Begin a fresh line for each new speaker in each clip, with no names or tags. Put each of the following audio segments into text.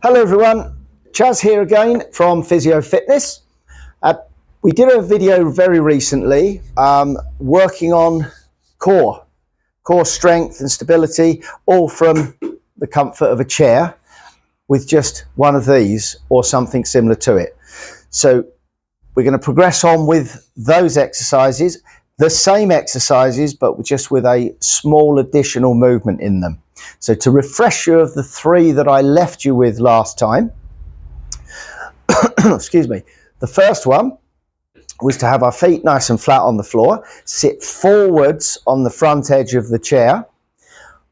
Hello everyone, Chaz here again from Physio Fitness. We did a video very recently working on core strength and stability, all from the comfort of a chair with just one of these or something similar to it. So we're going to progress on with those exercises, the same exercises, but just with a small additional movement in them. So to refresh you of the three that I left you with last time, excuse me, the first one was to have our feet nice and flat on the floor, sit forwards on the front edge of the chair,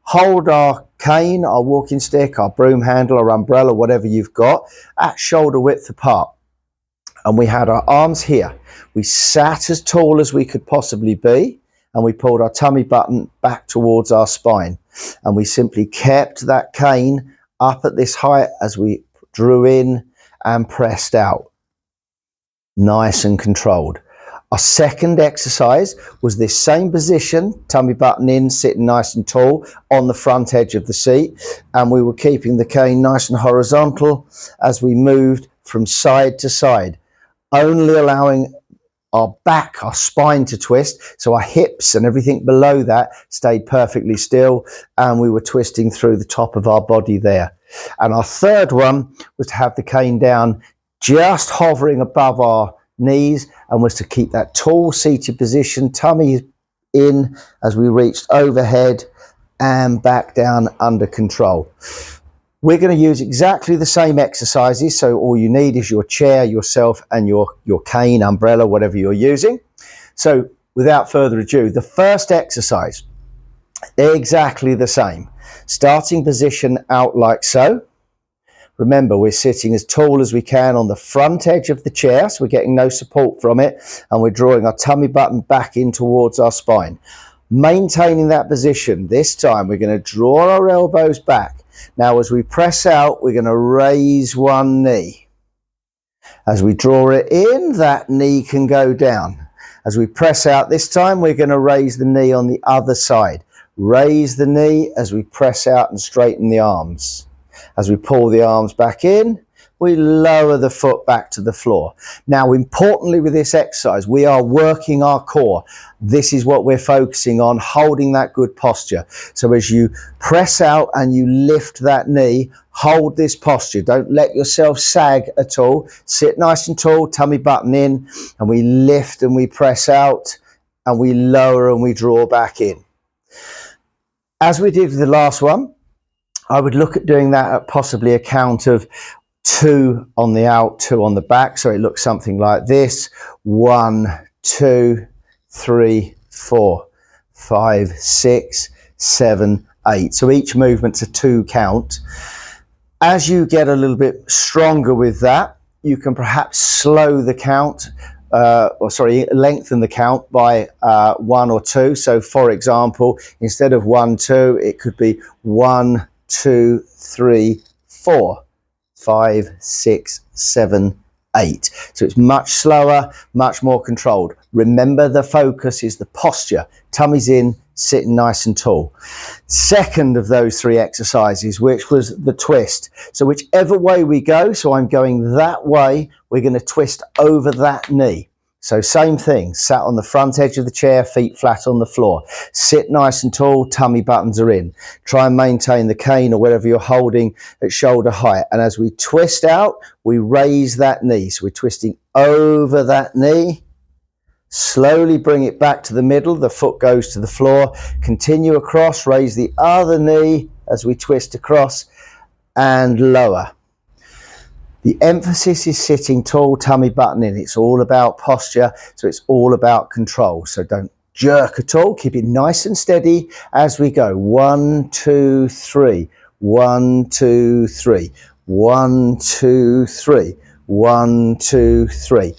hold our cane, our walking stick, our broom handle, our umbrella, whatever you've got, at shoulder width apart. And we had our arms here. We sat as tall as we could possibly be, and we pulled our tummy button back towards our spine. And we simply kept that cane up at this height as we drew in and pressed out. Nice and controlled. Our second exercise was this same position, tummy button in, sitting nice and tall on the front edge of the seat. And we were keeping the cane nice and horizontal as we moved from side to side, only allowing our back, our spine to twist, so our hips and everything below that stayed perfectly still, and we were twisting through the top of our body there. And our third one was to have the cane down, just hovering above our knees, and was to keep that tall seated position, tummy in as we reached overhead and back down under control. We're going to use exactly the same exercises, so all you need is your chair, yourself, and your cane, umbrella, whatever you're using. So without further ado, the first exercise, exactly the same. Starting position out like so. Remember, we're sitting as tall as we can on the front edge of the chair, so we're getting no support from it, and we're drawing our tummy button back in towards our spine. Maintaining that position, this time we're going to draw our elbows back. Now, as we press out, we're going to raise one knee. As we draw it in, that knee can go down. As we press out this time, we're going to raise the knee on the other side. Raise the knee as we press out and straighten the arms. As we pull the arms back in, we lower the foot back to the floor. Now, importantly with this exercise, we are working our core. This is what we're focusing on, holding that good posture. So as you press out and you lift that knee, hold this posture. Don't let yourself sag at all. Sit nice and tall, tummy button in, and we lift and we press out, and we lower and we draw back in. As we did with the last one, I would look at doing that at possibly a count of 2 on the out, 2 on the back. So it looks something like this. 1, 2, 3, 4, 5, 6, 7, 8. So each movement's a 2 count. As you get a little bit stronger with that, you can perhaps slow the count, lengthen the count by 1 or 2. So for example, instead of 1, 2, it could be 1, 2, 3, 4, 5, 6, 7, 8. So it's much slower, much more controlled. Remember, the focus is the posture. Tummy's in, sitting nice and tall. Second of those 3 exercises, which was the twist. So whichever way we go, so I'm going that way, we're going to twist over that knee. So same thing, sat on the front edge of the chair, feet flat on the floor. Sit nice and tall, tummy buttons are in. Try and maintain the cane or whatever you're holding at shoulder height. And as we twist out, we raise that knee. So we're twisting over that knee. Slowly bring it back to the middle. The foot goes to the floor. Continue across, raise the other knee as we twist across and lower. The emphasis is sitting tall, tummy button in. It's all about posture, so it's all about control. So don't jerk at all. Keep it nice and steady as we go. 1, 2, 3. 1, 2, 3. 1, 2, 3. 1, 2, 3.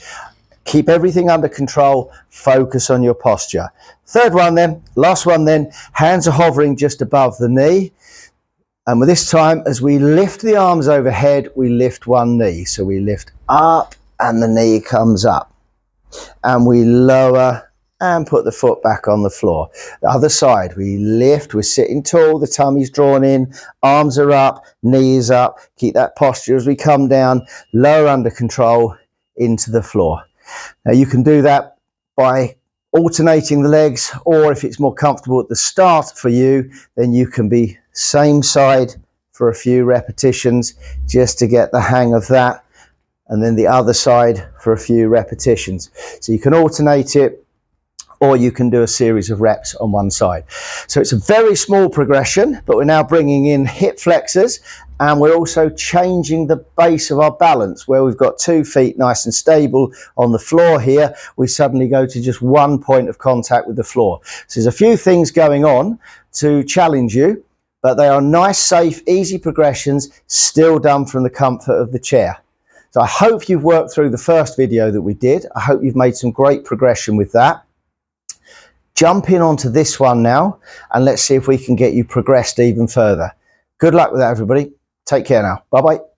Keep everything under control. Focus on your posture. Third one then, last one then. Hands are hovering just above the knee. And with this time, as we lift the arms overhead, we lift one knee. So we lift up and the knee comes up. And we lower and put the foot back on the floor. The other side, we lift, we're sitting tall, the tummy's drawn in, arms are up, knees up. Keep that posture as we come down, lower under control into the floor. Now you can do that by alternating the legs, or if it's more comfortable at the start for you, then you can be same side for a few repetitions just to get the hang of that, and then the other side for a few repetitions. So you can alternate it, or you can do a series of reps on one side. So it's a very small progression, but we're now bringing in hip flexors, and we're also changing the base of our balance. Where we've got 2 feet nice and stable on the floor here, we suddenly go to just 1 point of contact with the floor. So there's a few things going on to challenge you, but they are nice, safe, easy progressions, still done from the comfort of the chair. So I hope you've worked through the first video that we did. I hope you've made some great progression with that. Jump in onto this one now, and let's see if we can get you progressed even further. Good luck with that, everybody. Take care now. Bye-bye.